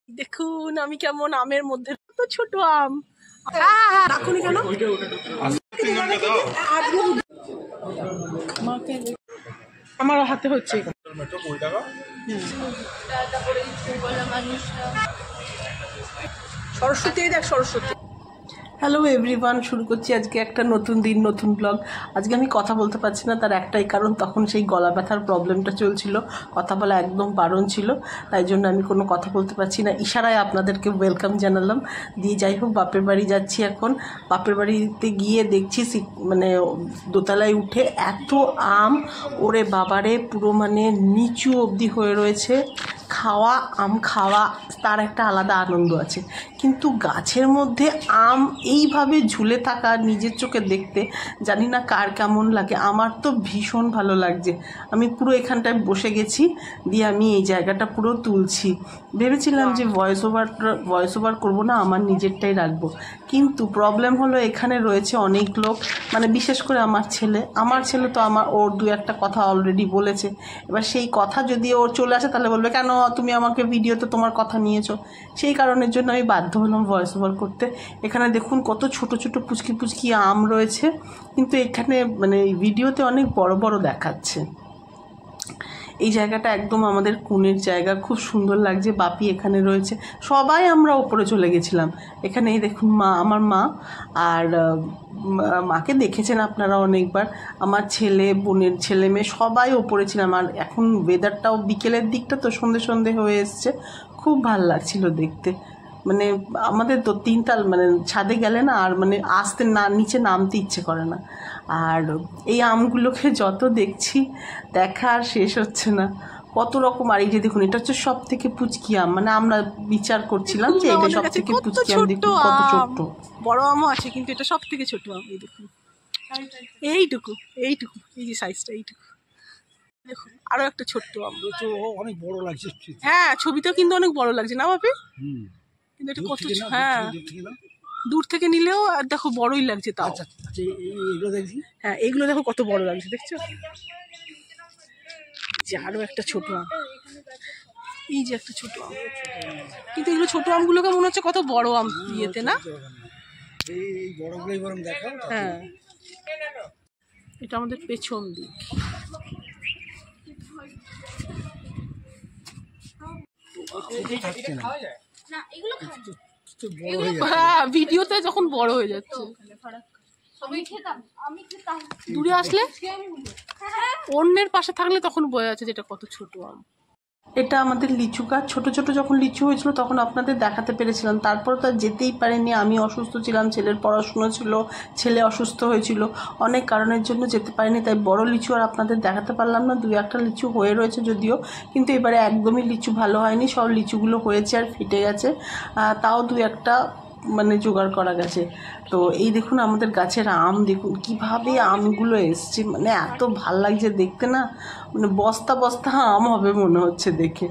দেখুন আমি কেমন আমের মধ্যে তো ছোট আম। এখনই কেন আমার হাতে হচ্ছে সরস্বতী, দেখ সরস্বতী। হ্যালো এভরিওয়ান, শুরু করছি আজকে একটা নতুন দিন, নতুন ব্লগ। আজকে আমি কথা বলতে পারছি না, তার একটাই কারণ, তখন সেই গলা ব্যথার প্রবলেমটা চলছিল, কথা বলা একদম বারণ ছিল, তাই জন্য আমি কোনো কথা বলতে পারছি না। ইশারায় আপনাদেরকে ওয়েলকাম জানালাম দিয়ে যাই হোক বাপের বাড়ি যাচ্ছি এখন। বাপের বাড়িতে গিয়ে দেখছি মানে দোতলায় উঠে এত আম, ওরে বাবারে, পুরো মানে নিচু অবধি হয়ে রয়েছে। খাওয়া আম খাওয়া তার একটা আলাদা আনন্দ আছে, কিন্তু গাছের মধ্যে আম এইভাবে ঝুলে থাকা নিজের চোখে দেখতে জানি না কার কেমন লাগে। আমার তো ভীষণ ভালো লাগছে। আমি পুরো এখানটায় বসে গেছি, দিয়ে আমি এই জায়গাটা পুরো তুলছি। ভেবেছিলাম যে ভয়েস ওভার করবো না, আমার নিজেরটাই রাখবো, কিন্তু প্রবলেম হলো এখানে রয়েছে অনেক লোক, মানে বিশেষ করে আমার ছেলে তো ওর দু একটা কথা অলরেডি বলেছে। এবার সেই কথা যদি ওর চলে আসে তাহলে বলবে কেন তুমি আমাকে ভিডিওতে তোমার কথা নিয়েছো। সেই কারণের জন্য আমি বাধ্য হলাম ভয়েস ওভার করতে। এখানে দেখুন কত ছোট ছোট পুচকি পুচকি আম রয়েছে, কিন্তু এখানে মানে ভিডিওতে অনেক বড় বড় দেখাচ্ছে। এই জায়গাটা একদম আমাদের কোণের জায়গা, খুব সুন্দর লাগছে। বাপি এখানে রয়েছে, সবাই আমরা ওপরে চলে গেছিলাম। এখানে এই দেখুন আমার মা, আর মাকে দেখেছেন আপনারা অনেকবার। আমার ছেলে, বোনের ছেলে মেয়ে সবাই ওপরে ছিলাম। আর এখন ওয়েদারটাও বিকেলের দিকটা তো সন্ধে সন্ধে হয়ে এসছে, খুব ভাল লাগছিল দেখতে। মানে আমাদের তো তিনতাল, মানে ছাদে গেলে না আর মানে নিচে নামতে ইচ্ছে করে না। আর এই আমগুলোকে যত দেখছি দেখা আর শেষ হচ্ছে না, কত রকম। আর এই যে দেখুন, এটা হচ্ছে সব থেকে পুচকি আম, মানে আমরা বিচার করছিলাম যে এটা সব থেকে পুচকি আম। দেখুন কত ছোট্ট, বড় আমও আছে কিন্তু এটা সব থেকে ছোট আম। এই দেখুন এইটুকু এইটুকু, এই যে সাইজটা এইটুকু। দেখুন আরো একটা ছোট্ট আম, অনেক বড় লাগছে। হ্যাঁ ছবিতেও কিন্তু অনেক বড় লাগছে না বাপি? কিন্তু এটা কত, হ্যাঁ দূর থেকে নিলেও আর দেখো বড়ই লাগছে তাও। হ্যাঁ এইগুলো দেখো কত বড় লাগছে, দেখছো? যে আরো একটা ছোট আম, এই যে একটা ছোট আম, কিন্তু এগুলো ছোট আমগুলোকে মনে হচ্ছে কত বড় আম ইয়েতে না। হ্যাঁ এটা আমাদের পেছন দিক। হ্যাঁ ভিডিওতে যখন বড় হয়ে যাচ্ছে, দূরে আসলে অন্যের পাশে থাকলে তখন বোঝা যাচ্ছে যেটা কত ছোট আম। এটা আমাদের লিচু গাছ, ছোট ছোট যখন লিচু হয়েছিল তখন আপনাদের দেখাতে পেরেছিলাম। তারপর তো যেতেই পারেনি, আমি অসুস্থ ছিলাম, ছেলের পড়াশুনো ছিল, ছেলে অসুস্থ হয়েছিল, অনেক কারণের জন্য যেতে পারিনি। তাই বড় লিচু আর আপনাদের দেখাতে পারলাম না। দুই একটা লিচু হয়ে রয়েছে যদিও, কিন্তু এবারে একদমই লিচু ভালো হয়নি, সব লিচুগুলো হয়েছে আর ফেটে গেছে। তাও দুই একটা মানে জোগাড় করা গেছে। তো এই দেখুন আমাদের গাছের আম, দেখুন কিভাবে আমগুলো এসছে, মানে এত ভাল লাগছে দেখতে না, মানে বস্তা বস্তা আম হবে মনে হচ্ছে দেখে।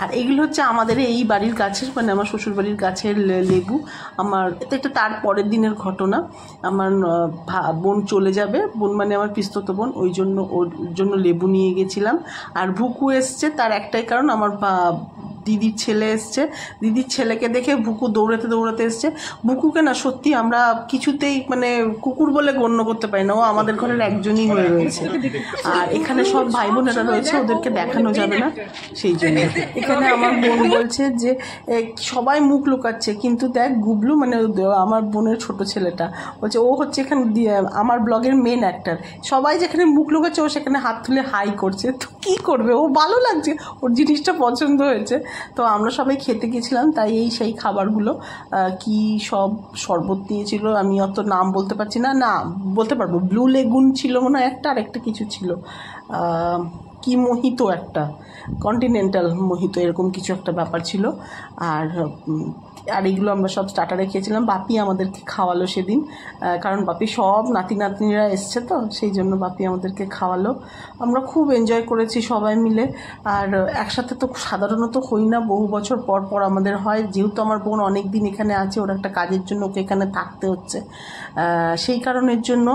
আর এইগুলো হচ্ছে আমাদের এই বাড়ির গাছের, মানে আমার শ্বশুরবাড়ির গাছের লেবু। আমার এটা তার পরের দিনের ঘটনা। আমার বোন চলে যাবে, বোন মানে আমার পিস্তত বোন, ওর জন্য লেবু নিয়ে গেছিলাম। আর ভুকু এসছে, তার একটাই কারণ, আমার দিদির ছেলে এসছে। দিদির ছেলেকে দেখে ভুকু দৌড়াতে দৌড়াতে এসছে। ভুকুকে না সত্যি আমরা কিছুতেই মানে কুকুর বলে গণ্য করতে পারি না, ও আমাদের ঘরের একজনই হয়ে রয়েছে। আর এখানে সব ভাই বোনেরা রয়েছে, ওদেরকে দেখানো যাবে না, সেই জন্য। এখানে আমার বোন বলছে যে সবাই মুখ লুকাচ্ছে, কিন্তু দেখ গুবলু, মানে আমার বোনের ছোট ছেলেটা বলছে ও হচ্ছে এখানে আমার ব্লগের মেন অ্যাক্টার। সবাই যেখানে মুখ লুকাচ্ছে ও সেখানে হাত তুলে হাই করছে। তো কী করবে, ও ভালো লাগছে, ওর জিনিসটা পছন্দ হয়েছে। তো আমরা সবাই খেতে গেছিলাম, তাই সেই খাবারগুলো কি সব শরবত দিয়েছিল, আমি অত নাম বলতে পারছি না, বলতে পারবো ব্লু লেগুন ছিল মনে হয় একটা, আর একটা কিছু ছিল কি মোহিতো, একটা কন্টিনেন্টাল মোহিতো, এরকম কিছু একটা ব্যাপার ছিল। আর এইগুলো আমরা সব স্টার্টারে খেয়েছিলাম। বাপি আমাদেরকে খাওয়ালো সেদিন, কারণ বাপি সব নাতি নাতনিরা এসছে তো সেই জন্য বাপি আমাদেরকে খাওয়ালো। আমরা খুব এনজয় করেছি সবাই মিলে। আর একসাথে তো সাধারণত হই না, বহু বছর পর পর আমাদের হয়, যেহেতু আমার বোন অনেক দিন এখানে আছে, ওর একটা কাজের জন্য ওকে এখানে থাকতে হচ্ছে, সেই কারণের জন্য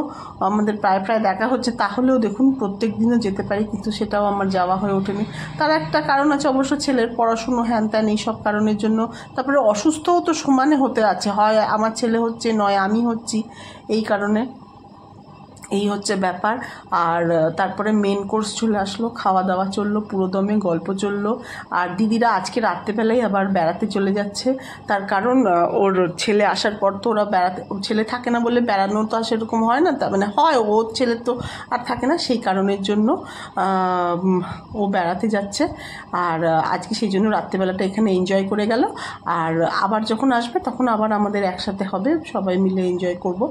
আমাদের প্রায় প্রায় দেখা হচ্ছে। তাহলেও দেখুন প্রত্যেক দিনও যেতে পারি, কিন্তু সেটা সেটাও আমার যাওয়া হয়ে ওঠেনি। তার একটা কারণ আছে অবশ্য, ছেলের পড়াশুনো হ্যান ত্যান এই সব কারণের জন্য। তারপরে অসুস্থও তো সমানে হতে আছে, হয় আমার ছেলে হচ্ছে নয় আমি হচ্ছি, এই কারণে এই হচ্ছে ব্যাপার। আর তারপরে মেন কোর্স চলে আসলো, খাওয়া দাওয়া চললো, পুরোদমে গল্প চললো। আর দিদিরা আজকে রাত্রেবেলায় আবার বেড়াতে চলে যাচ্ছে, তার কারণ ওর ছেলে আসার পর তো ওরা বেড়াতে, ওর ছেলে থাকে না বলে বেড়ানো তো আর সেরকম হয় না, তার মানে হয় ওর ছেলে তো আর থাকে না, সেই কারণের জন্য ও বেড়াতে যাচ্ছে। আর আজকে সেই জন্য রাত্রেবেলাটা এখানে এনজয় করে গেল। আর আবার যখন আসবে তখন আবার আমাদের একসাথে হবে, সবাই মিলে এনজয় করব।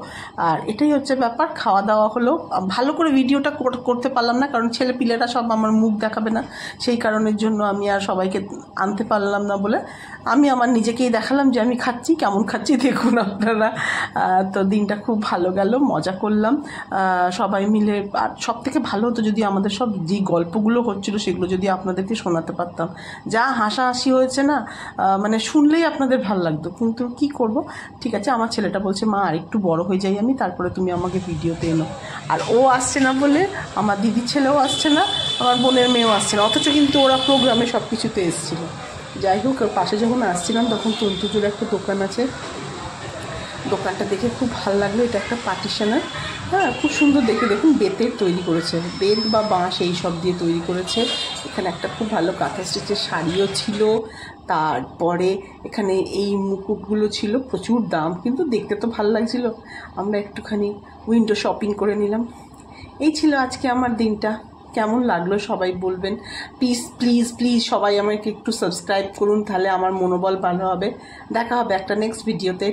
আর এটাই হচ্ছে ব্যাপার। খাওয়া দাওয়া হলো, ভালো করে ভিডিওটা করতে পারলাম না কারণ ছেলে পিলেরা সব আমার মুখ দেখাবে না, সেই কারণের জন্য আমি আর সবাইকে আনতে পারলাম না বলে আমি আমার নিজেকেই দেখালাম যে আমি খাচ্ছি, কেমন খাচ্ছি দেখুন আপনারা। তো দিনটা খুব ভালো গেল, মজা করলাম সবাই মিলে। আর সব থেকে ভালো হতো যদি আমাদের সব যে গল্পগুলো হচ্ছিল সেগুলো যদি আপনাদেরকে শোনাতে পারতাম। যা হাসাহাসি হয়েছে না, মানে শুনলেই আপনাদের ভালো লাগতো, কিন্তু কি করব। ঠিক আছে, আমার ছেলেটা বলছে মা আর একটু বড় হয়ে যাই আমি, তারপরে তুমি আমাকে ভিডিওতে এনো। আর ও আসছে না বলে আমার দিদির ছেলেও আসছে না, আমার বোনের মেয়েও আসছে না, অথচ কিন্তু ওরা প্রোগ্রামে সব কিছুতে এসেছিলো। যাই হোক, পাশে যখন আসছিলাম তখন তন্তুজোর একটা দোকান আছে, দোকানটা দেখে খুব ভালো লাগলো। এটা একটা পার্টিশনার, হ্যাঁ খুব সুন্দর দেখে, দেখুন বেতের তৈরি করেছে, বেত বা বাঁশ এই সব দিয়ে তৈরি করেছে। এখানে একটা খুব ভালো কাঁথা স্টিচের শাড়িও ছিল, তারপরে এখানে এই মুকুটগুলো ছিল, প্রচুর দাম কিন্তু দেখতে তো ভালো লাগছিল। আমরা একটুখানি উইন্ডো শপিং করে নিলাম। এই ছিল আজকে আমার দিনটা, কেমন লাগলো সবাই বলবেন। প্লিজ প্লিজ প্লিজ সবাই আমাকে একটু সাবস্ক্রাইব করুন, তাহলে আমার মনোবল ভালো হবে। দেখা হবে একটা নেক্সট ভিডিওতে।